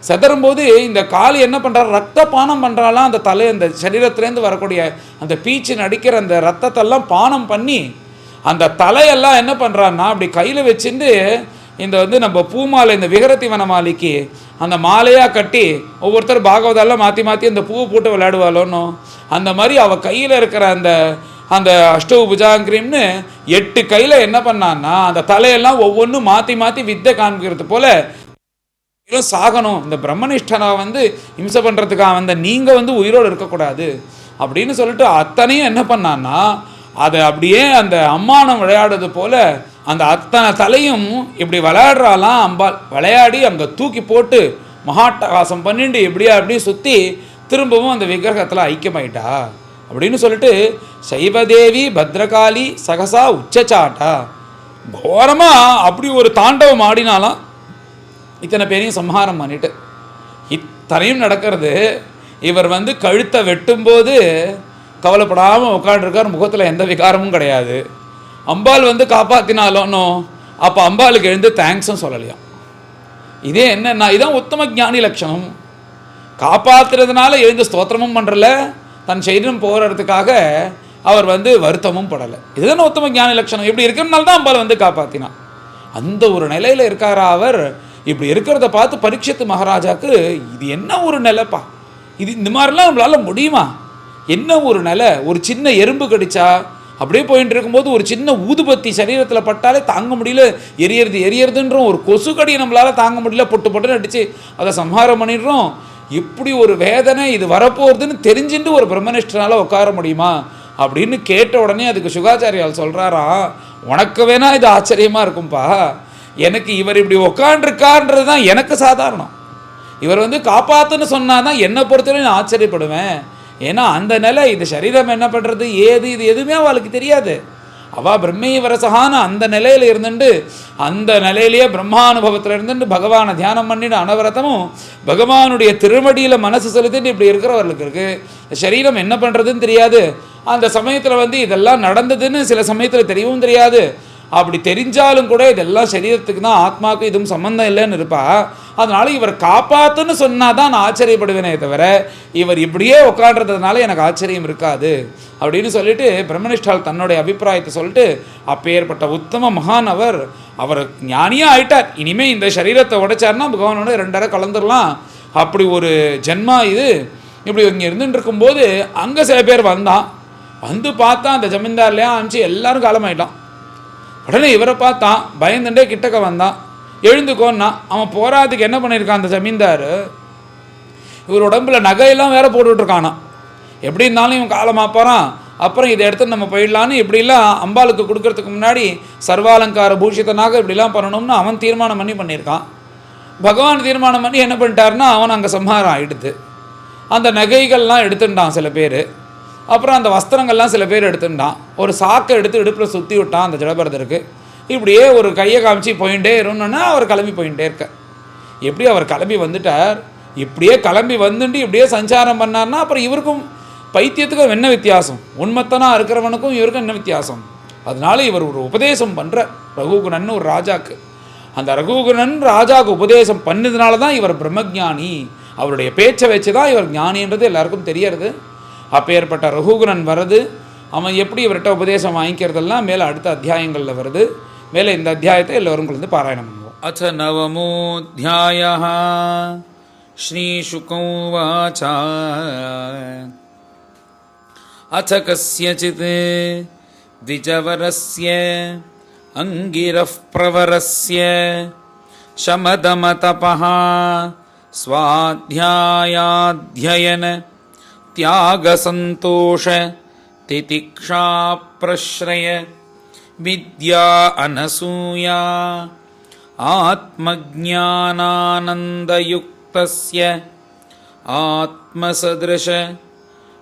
S1: செதறும்போது இந்த காளி என்ன பண்ணுறா, ரத்த பானம் பண்ணுறாலாம். அந்த தலை அந்த சரீரத்துலேருந்து வரக்கூடிய அந்த பீச்சு நடிக்கிற அந்த ரத்தத்தெல்லாம் பானம் பண்ணி அந்த தலையெல்லாம் என்ன பண்ணுறான்னா அப்படி கையில் வச்சுட்டு இந்த வந்து நம்ம பூமாலை, இந்த விகரத்தி வனமாலிக்கு அந்த மாலையாக கட்டி ஒவ்வொருத்தர் பாகவதெல்லாம் மாற்றி மாற்றி அந்த பூவை போட்டு விளையாடுவாளோன்னு அந்த மாதிரி அவள் கையில் இருக்கிற அந்த அந்த அஷ்டவு புஜாங்கிரீம்னு 8 கையில் என்ன பண்ணான்னா அந்த தலையெல்லாம் ஒவ்வொன்றும் மாற்றி மாற்றி வித்தை காண்பிக்கிறது போல சாகணும், இந்த பிரம்மனிஷ்டனை வந்து இம்சை பண்ணுறதுக்காக வந்த நீங்கள் வந்து உயிரோடு இருக்கக்கூடாது அப்படின்னு சொல்லிட்டு அத்தனையும் என்ன பண்ணான்னா அதை அப்படியே அந்த அம்மானம் விளையாடுறது போல் அந்த அத்தனை தலையும் இப்படி விளையாடுறாலாம். அம்பாள் விளையாடி அங்கே தூக்கி போட்டு மகாட்டகாசம் பண்ணிட்டு இப்படியே அப்படியே சுற்றி திரும்பவும் அந்த விக்கிரகத்தில் ஐக்கியமாயிட்டா அப்படின்னு சொல்லிட்டு சைவதேவி பத்ரகாளி சகசா உச்சச்சாட்டா கோரமாக அப்படி ஒரு தாண்டவம் ஆடினாலாம். இத்தனை பேரையும் சம்ஹாரம் பண்ணிட்டு இத்தனையும் நடக்கிறது. இவர் வந்து கழுத்தை வெட்டும்போது கவலைப்படாமல் உட்காண்டிருக்கார், முகத்தில் எந்த விகாரமும் கிடையாது. அம்பாள் வந்து காப்பாற்றினாலும் அப்போ அம்பாளுக்கு எழுந்து தேங்க்ஸும் சொல்லலையாம். இதே என்னன்னா இதான் உத்தம ஞானி லட்சணம். காப்பாற்றுறதுனால எழுந்து ஸ்தோத்திரமும் பண்ணுறல, தன் சரீரம் போகிறதுக்காக அவர் வந்து வருத்தமும் படலை. இதுதான் உத்தம ஞானி லட்சணம். இப்படி இருக்கிறதுனால தான் அம்பாள் வந்து காப்பாற்றினான். அந்த ஒரு நிலையில் இருக்காரா அவர். இப்படி இருக்கிறத பார்த்து பரீட்சித்து மகாராஜாவுக்கு இது என்ன ஒரு நிலைப்பா, இது இந்த மாதிரிலாம் நம்மளால் முடியுமா, என்ன ஒரு நிலை. ஒரு சின்ன எறும்பு கடிச்சா அப்படியே போயிட்டு இருக்கும்போது ஒரு சின்ன ஊதுபத்தி சரீரத்தில் பட்டாலே தாங்க முடியல, எரியறதுன்ற ஒரு கொசு கடியை நம்மளால் தாங்க முடியல, பொட்டு பொட்டுன்னு அடித்து அதை சம்ஹாரம் பண்ணிடுறோம். இப்படி ஒரு வேதனை இது வரப்போகிறதுன்னு தெரிஞ்சுட்டு ஒரு பிரம்மனிஷ்டனால் உட்கார முடியுமா அப்படின்னு கேட்ட உடனே அதுக்கு சுகாச்சாரியால் சொல்கிறாராம், உனக்கு வேணா இது ஆச்சரியமாக இருக்கும்பா, எனக்கு இவர் இப்படி உட்காண்டிருக்கான்றது தான் எனக்கு சாதாரணம். இவர் வந்து காப்பாற்றுன்னு சொன்னால் தான் என்னை பொறுத்தவரை நான் ஆச்சரியப்படுவேன். ஏன்னா அந்த நிலை, இது சரீரம் என்ன பண்ணுறது ஏது இது எதுவுமே அவளுக்கு தெரியாது. அவள் பிரம்மைவரசகான அந்த நிலையில் இருந்துட்டு அந்த நிலையிலேயே பிரம்மானுபவத்தில் இருந்துட்டு பகவானை தியானம் பண்ணிட்டு அனவரத்தமும் பகவானுடைய திருமடியில் மனசு செலுத்திட்டு இப்படி இருக்கிறவர்களுக்கு இருக்குது. சரீரம் என்ன பண்ணுறதுன்னு தெரியாது. அந்த சமயத்தில் வந்து இதெல்லாம் நடந்ததுன்னு சில சமயத்தில் தெரியவும் தெரியாது. அப்படி தெரிஞ்சாலும் கூட இதெல்லாம் சரீரத்துக்கு தான், ஆத்மாவுக்கு இதுவும் சம்மந்தம் இல்லைன்னு இருப்பா. அதனால இவர் காப்பாத்துன்னு சொன்னாதான் நான் ஆச்சரியப்படுவேனே தவிர இவர் இப்படியே உட்காண்டதுனால எனக்கு ஆச்சரியம் இருக்காது அப்படின்னு சொல்லிட்டு பிரம்மனிஷ்டால் தன்னுடைய அபிப்பிராயத்தை சொல்லிட்டு, அப்பேற்பட்ட உத்தம மகான் அவர் ஞானியாக ஆயிட்டார். இனிமேல் இந்த சரீரத்தை உடைச்சார்னா பகவானோட 2 அரை கலந்துடலாம். அப்படி ஒரு ஜென்மா இது. இப்படி இங்கே இருந்துட்டு இருக்கும்போது அங்கே சில பேர் வந்து பார்த்தா அந்த ஜமீன்தார்லையா அனுப்பிச்சு எல்லாரும் காலமாயிட்டான். உடனே இவரை பார்த்தான், பயந்துட்டே கிட்டக்க வந்தான். எழுந்துக்கோன்னா அவன் போராதுக்கு என்ன பண்ணியிருக்கான் அந்த ஜமீன்தார், இவர் உடம்புல நகையெல்லாம் வேற போட்டுட்ருக்கானா. எப்படி இருந்தாலும் இவன் காலமாக போகிறான், அப்புறம் இதை எடுத்து நம்ம போயிடலான்னு இப்படிலாம் அம்பாளுக்கு கொடுக்கறதுக்கு முன்னாடி சர்வாலங்கார பூஷிதனாக இப்படிலாம் பண்ணணும்னு அவன் தீர்மானம் பண்ணியிருக்கான். பகவான் தீர்மானம் பண்ணி என்ன பண்ணிட்டாருன்னா அவன் அங்கே சம்ஹாரம் ஆகிடுது. அந்த நகைகள்லாம் எடுத்துட்டான் சில பேர், அப்புறம் அந்த வஸ்திரங்கள்லாம் சில பேர் எடுத்துட்டான். ஒரு சாக்கை எடுத்து இடுப்பில் சுற்றி விட்டான் அந்த ஜடபரதருக்கு. இப்படியே ஒரு கையை காமிச்சு போயிட்டே இருந்தோன்னா அவர் கிளம்பி போயிட்டே இருக்க. எப்படி அவர் கிளம்பி வந்துட்டார், இப்படியே கிளம்பி வந்துட்டு இப்படியே சஞ்சாரம் பண்ணார்னா அப்புறம் இவருக்கும் பைத்தியத்துக்கும் என்ன வித்தியாசம், உண்மத்தனாக இருக்கிறவனுக்கும் இவருக்கும் என்ன வித்தியாசம். அதனால இவர் ஒரு உபதேசம் பண்ணுற ரகுகுணன் ஒரு ராஜாக்கு. அந்த ரகுகுணன் ராஜாவுக்கு உபதேசம் பண்ணதுனால தான் இவர் பிரம்மஜானி. அவருடைய பேச்சை வச்சு தான் இவர் ஞானின்றது எல்லாருக்கும் தெரியறது. அப்பேற்பட்ட ரகுகுணன் வருது, அவன் எப்படி இவர்கிட்ட உபதேசம் வாங்கிக்கிறதெல்லாம் மேலே அடுத்த அத்தியாயங்களில் வருது. மேலே இந்த அத்தியாயத்தை எல்லோரும் கலந்து பாராயணம் பண்ணுவோம். அச்ச நவமோऽध्यायः ஸ்ரீசுக உவாச அச்ச கஸ்யசித் த்விஜவரஸ்ய அங்கிரஃப் பிரவரஸ்ய சமதமதபஹ स्वाध्यायाध्ययन त्याग संतोष तितिक्षा प्रश्रय विद्या अनसूया आत्मज्ञानानन्दयुक्तस्य आत्मसदृश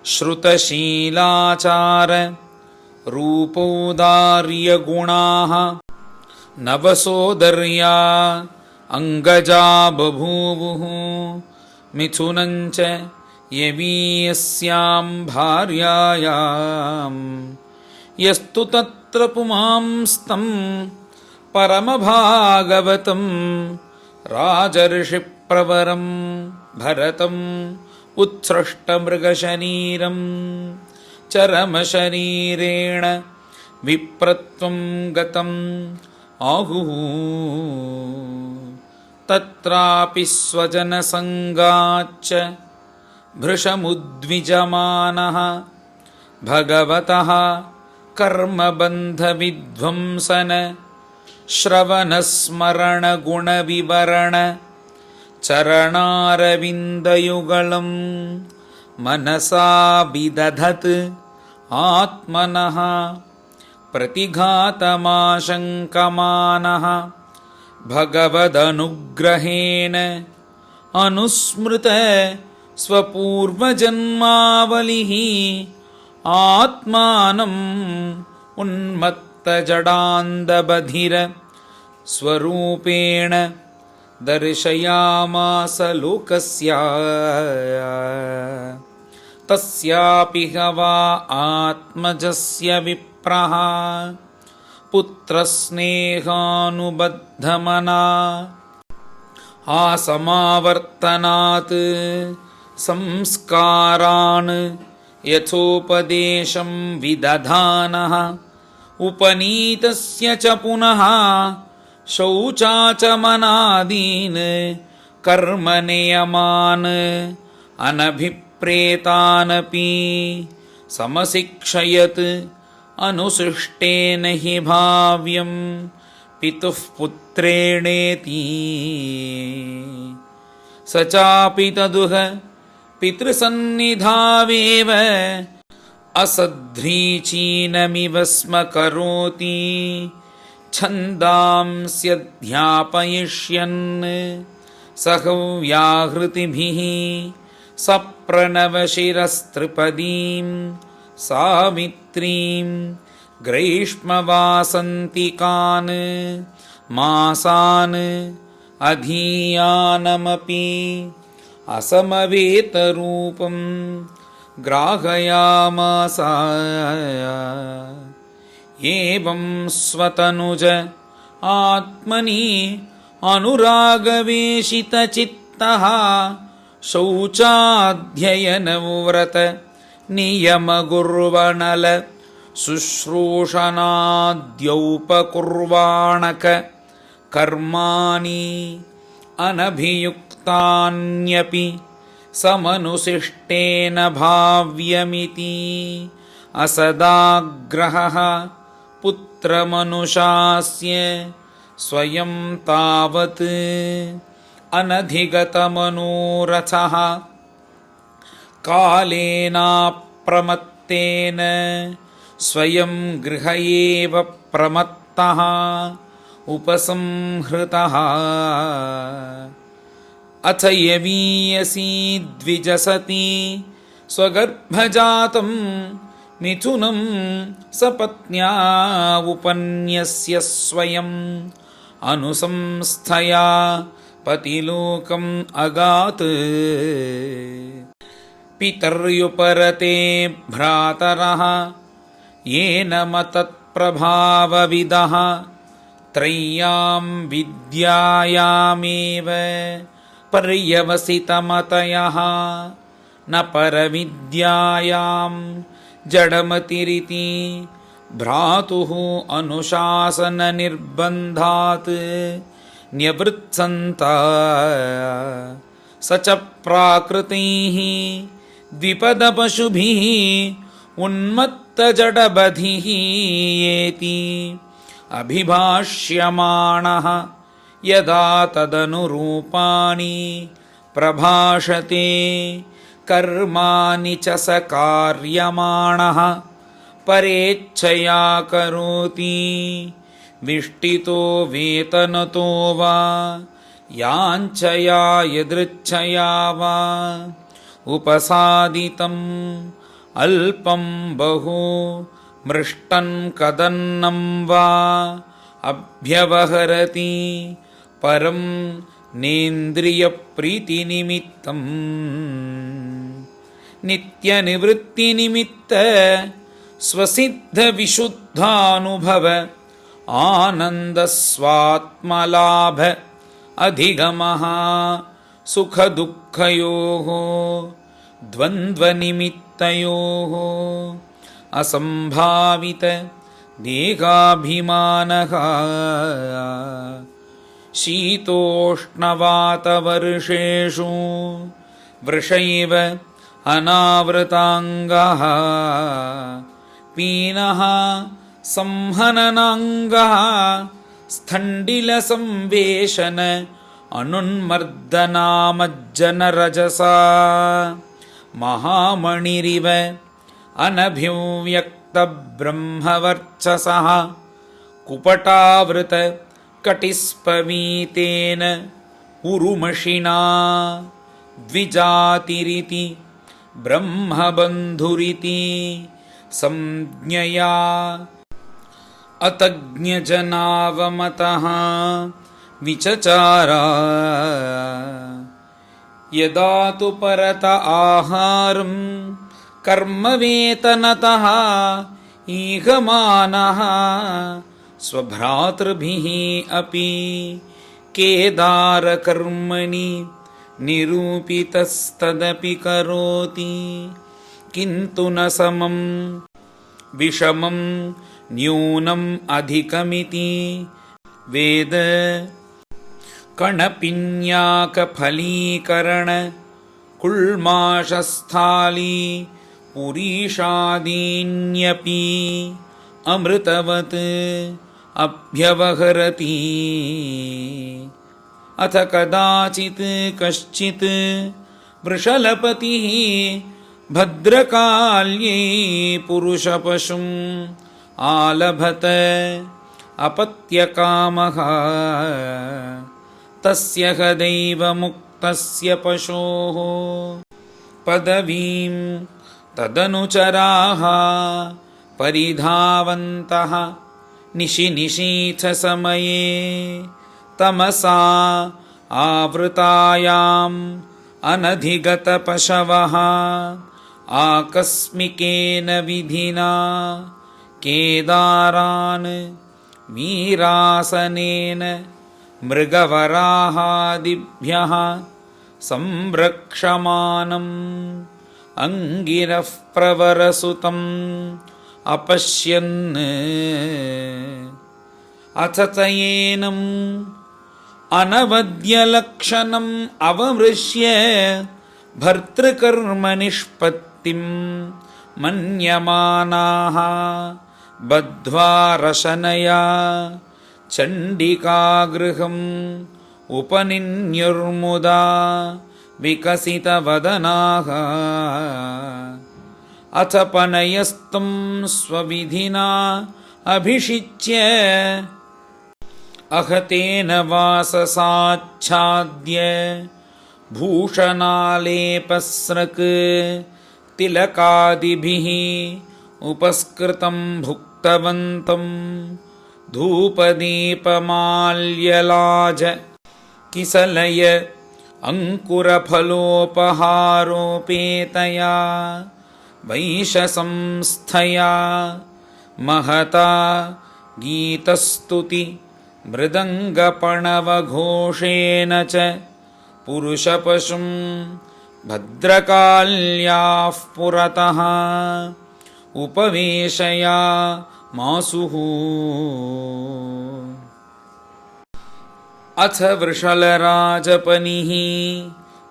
S1: श्रुतशीलाचार रूपौदार्यगुणाः नवसोदर्या अंगजा बभूवुः मिथुनञ्च यवीयस्यां भार्यायां यस्तु तत्र पुमांस्तं परमभागवतं राजर्षिप्रवरं भरतम् उत्सृष्टमृगशरीरं चरमशरीरेण विप्रत्वं गतम् आहुः तत्रापि स्वजनसङ्गाच्च भृशमुद्विजमानः भगवतः कर्मबन्धविध्वंसन श्रवणस्मरणगुणविवरण चरणारविन्दयुगलं मनसा विदधत् आत्मनः प्रतिघातमाशङ्कमानः भगवदनुग्रहेण अनुस्मृत स्वपूर्वजन्मावलिः आत्मानम् उन्मत्तजडान्दबधिर स्वरूपेण दर्शयामास लोकस्य तस्यापि हवा आत्मजस्य विप्रः पुत्रस्नेहानुबद्धमना आसमावर्तनात् संस्कारान् यथोपदेशं विदधानः उपनीतस्य च पुनः शौचाचमनादीन् कर्मनियमान् अनभिप्रेतानपि समशिक्षयत् अनुशिष्टेन हि भाव्यं पितुः पुत्रेणेति स चापि तदुह पितृसन्निधावेव असध्रीचीनमिव स्म करोति छन्दांस्यध्यापयिष्यन् सहव्याहृतिभिः सप्रणवशिरस्त्रिपदीं सावित्रीं ग्रीष्मवासन्तिकान् मासान् अधीयानमपि असमवेतरूपं ग्राहयामास एवं स्वतनुज आत्मनि अनुरागवेशितचित्तः शौचाध्ययनव्रत नियमगुर्वणल शुश्रूषणाद्यौपकुर्वाणक कर्माणि अनभियुक्तान्यपि समनुशिष्टेन भाव्यमिति असदाग्रहः पुत्रमनुशास्य स्वयं तावत् अनधिगतमनोरथः कालेनाप्रमत्तेन स्वयं गृह एव प्रमत्तः उपसंहृतः अथ यवीयसी द्विजसती स्वगर्भजातं मिथुनं सपत्न्या उपन्यस्य स्वयम् अनुसंस्थया पतिलोकम् अगात् पितर्युपरते भ्रातरः येन मतत्प्रभावविदः त्रय्यां विद्यायामेव पर्यवसितमतयः न परविद्यायां जडमतिरिति भ्रातुः अनुशासननिर्बन्धात् न्यवृत्सन्तः स च प्राकृतैः द्विपदपशुभिः उन्मत्तजडबधिः येति अभिभाष्यमाणः यदा तदनुरूपाणि प्रभाषते कर्माणि च स कार्यमाणः परेच्छया करोति विष्टितो वेतनतो वा याञ्छया यदृच्छया वा उपसादितम् अल्पं बहु मृष्टं कदन्नं वा अभ्यवहरति परं नेन्द्रियप्रीतिनिमित्तम् नित्यनिवृत्तिनिमित्त स्वसिद्धविशुद्धानुभव आनन्दस्वात्मलाभ अधिगमः सुखदुःखयोः द्वन्द्वनिमित्तयोः असम्भावित देहाभिमानः शीतोष्णवातवर्षेषु वृषैव अनावृताङ्गः पीनः संहननाङ्गः स्थण्डिलसंवेशन अनुन्मर्दनामज्जनरजसा महामणिरिव अनभिव्यक्तब्रह्मवर्चसः कुपटावृत कटिस्पवीतेन उरुमषिणा द्विजातिरिति ब्रह्मबन्धुरिति संज्ञया अतज्ञजनावमतः विचचारा यदा तु परत आहारं कर्मवेतनतः ईहमानः स्वभ्रातृभिः अपि केदारकर्मणि निरूपितस्तदपि करोति किन्तु न समं विषमं न्यूनम् अधिकमिति वेद कणपिन्याकफलीकरण कुल्माषस्थाली पुरीषादीन्यपि अमृतवत् अभ्यवहरति अथ कदाचित् कश्चित् वृषलपतिः भद्रकाल्ये पुरुषपशुम् आलभत अपत्यकामः तस्य हदैव मुक्तस्य पशोः पदवीं तदनुचराः परिधावन्तः निशीथसमये तमसा आवृतायाम् अनधिगतपशवः आकस्मिकेन विधिना केदारान् वीरासनेन मृगवराहादिभ्यः संरक्षमाणम् अङ्गिरः प्रवरसुतम् अपश्यन् अथ तयेनम् अनवद्यलक्षणम् अवमृश्य भर्तृकर्मनिष्पत्तिं मन्यमानाः बद्ध्वा रशनया चण्डिकागृहम् उपनिन्युर्मुदा विकसितवदनाः अथ पनयस्तं स्वविधिना अभिषिच्य अहतेन वाससाच्छाद्य भूषणालेपस्रक् तिलकादिभिः उपस्कृतं भुक्तवन्तं धूपदीपमाल्यलाज किसलय अङ्कुरफलोपहारोपेतया वैशसंस्थया महता गीतस्तुति मृदङ्गपणवघोषेण च पुरुषपशुं भद्रकाल्याः पुरतः उपवेशया मासुः। अथ वृषलराजपनिः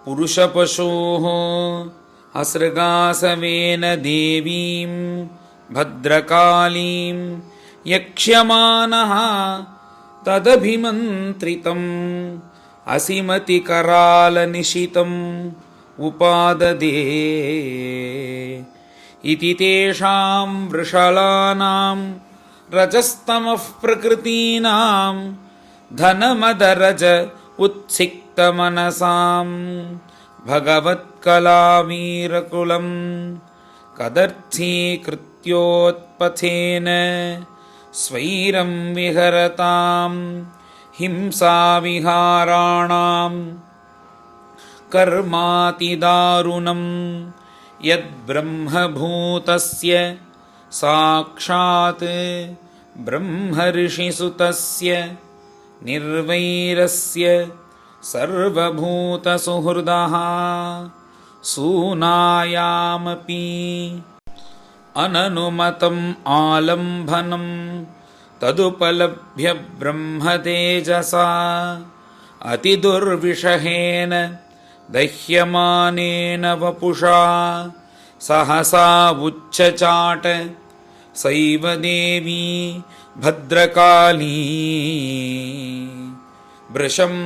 S1: पुरुषपशोः असृगासवेन देवीं भद्रकालीं यक्ष्यमानः तदभिमन्त्रितम् असिमतिकरालनिशितम् उपाददे इति तेषां वृषलानां रजस्तमः प्रकृतीनां धनमदरज उत्सिक्तमनसां भगवत्कलावीरकुलं कदर्थीकृत्योत्पथेन स्वैरं विहरतां हिंसाविहाराणां कर्मातिदारुणं यद्ब्रह्मभूतस्य साक्षात् ब्रह्मर्षिसुतस्य निर्वैरस्य सर्वभूतसुहृदः सूनायामपि अननुमतम् आलम्भनं तदुपलभ्य ब्रह्मतेजसा अतिदुर्विषहेन दह्यमानेन वपुषा सहसा उच्चचाट सैव देवी भद्रकाली वृषम्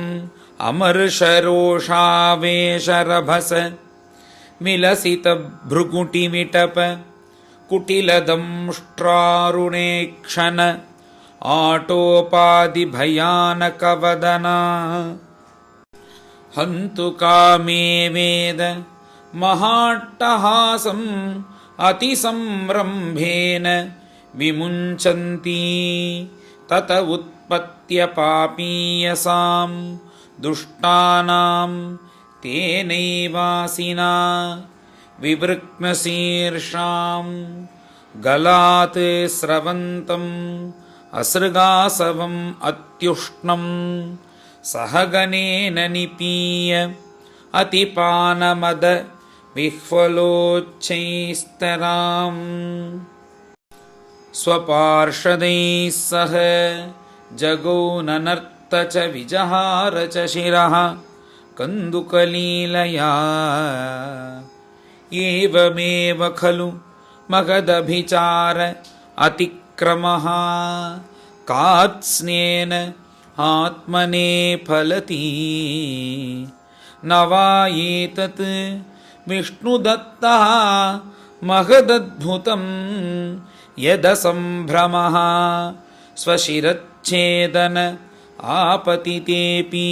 S1: अमर्षरोषावेशरभस विलसितभ्रुकुटिविटप कुटिलदंष्ट्रारुणेक्षण आटोपादिभयानकवदना हन्तु कामे वेद महाट्टहासम् अतिसंरम्भेन विमुञ्चन्ती तत उत्पत्य पापीयसां दुष्टानां तेनैवासिना विवृक्नशीर्षां गलात् स्रवन्तम् असृगासवम् अत्युष्णं सहगनेन निपीय अतिपानमद विह्वलोच्चैस्तराम् स्वपार्षदैः सह जगौ ननर्त च विजहार च शिरः कन्दुकलीलया एवमेव खलु मगदभिचार अतिक्रमः कात्स्नेन आत्मने फलति न वा एतत् विष्णुदत्तः महदद्भुतं यदसम्भ्रमः स्वशिरच्छेदन आपतितेऽपि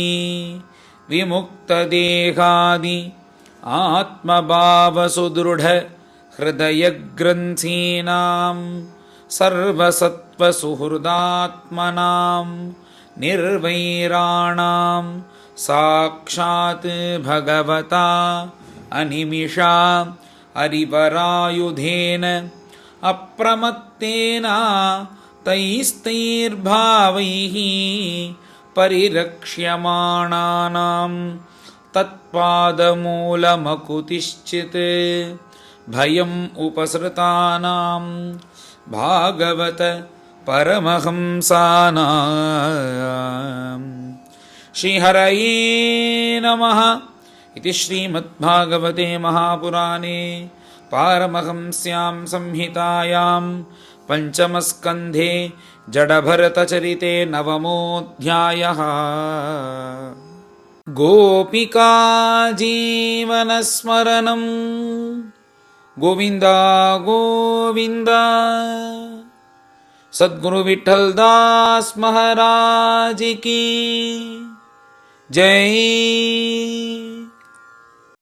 S1: विमुक्तदेहादि आत्मभावसुदृढ हृदयग्रन्थीनां सर्वसत्त्वसुहृदात्मनां निर्वैराणां साक्षात् भगवता अनिमिषा अरिवरायुधेन अप्रमत्तेन तैस्तैर्भावैः परिरक्ष्यमाणानां तत्पादमूलमकुतिश्चित् भयम् उपसृतानां भागवत परमहंसानाम्। श्रीहरये नमः। इति श्रीमद्भागवते महापुराणे पारमहंस्यां संहितायां पञ्चमस्कन्धे जडभरतचरिते नवमोऽध्यायः। गोपिका जीवनस्मरणं गोविन्द गोविन्द। सद्गुरु विठ्ठलदास महाराज की जय।